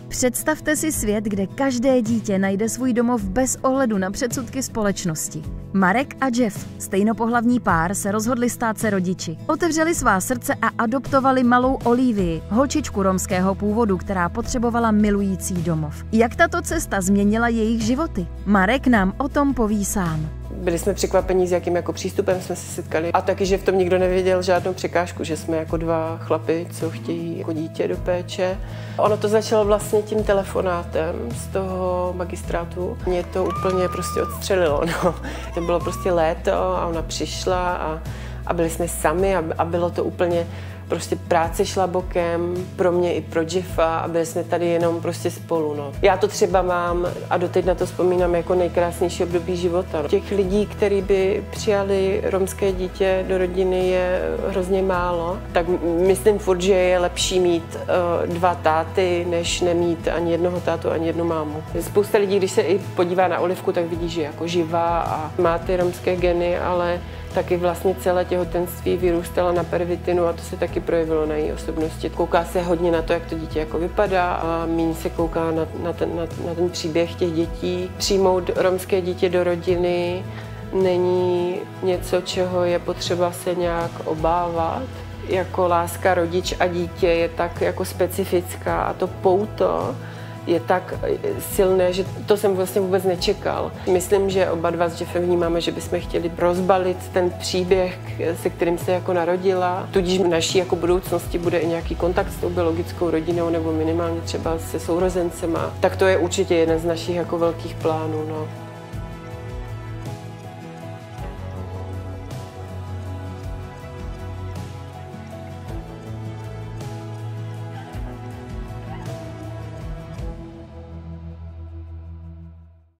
Představte si svět, kde každé dítě najde svůj domov bez ohledu na předsudky společnosti. Marek a Jeff, stejnopohlavní pár, se rozhodli stát se rodiči. Otevřeli svá srdce a adoptovali malou Olivii, holčičku romského původu, která potřebovala milující domov. Jak tato cesta změnila jejich životy? Marek nám o tom poví sám. Byli jsme překvapení, s jakým jako přístupem jsme se setkali. A taky, že v tom nikdo neviděl žádnou překážku, že jsme jako dva chlapi, co chtějí jako dítě do péče. Ono to začalo vlastně tím telefonátem z toho magistrátu. Mě to úplně prostě odstřelilo. No. To bylo prostě léto a ona přišla a byli jsme sami a bylo to úplně prostě práce šla bokem pro mě i pro Jeffa a byli jsme tady jenom prostě spolu. No. Já to třeba mám a doteď na to vzpomínám jako nejkrásnější období života. Těch lidí, kteří by přijali romské dítě do rodiny, je hrozně málo. Tak myslím furt, že je lepší mít dva táty, než nemít ani jednoho tátu, ani jednu mámu. Spousta lidí, když se i podívá na Olivku, tak vidí, že je jako živá a má ty romské geny, ale taky vlastně celé těhotenství vyrůstala na pervitinu a to se taky projevilo na její osobnosti. Kouká se hodně na to, jak to dítě jako vypadá a míň se kouká na ten příběh těch dětí. Přijmout romské dítě do rodiny není něco, čeho je potřeba se nějak obávat. Jako láska rodič a dítě je tak jako specifická a to pouto je tak silné, že to jsem vlastně vůbec nečekal. Myslím, že oba dva s Jeffem vnímáme, že bychom chtěli rozbalit ten příběh, se kterým se jako narodila. Tudíž v naší jako budoucnosti bude i nějaký kontakt s tou biologickou rodinou nebo minimálně třeba se sourozencema. Tak to je určitě jeden z našich jako velkých plánů. No.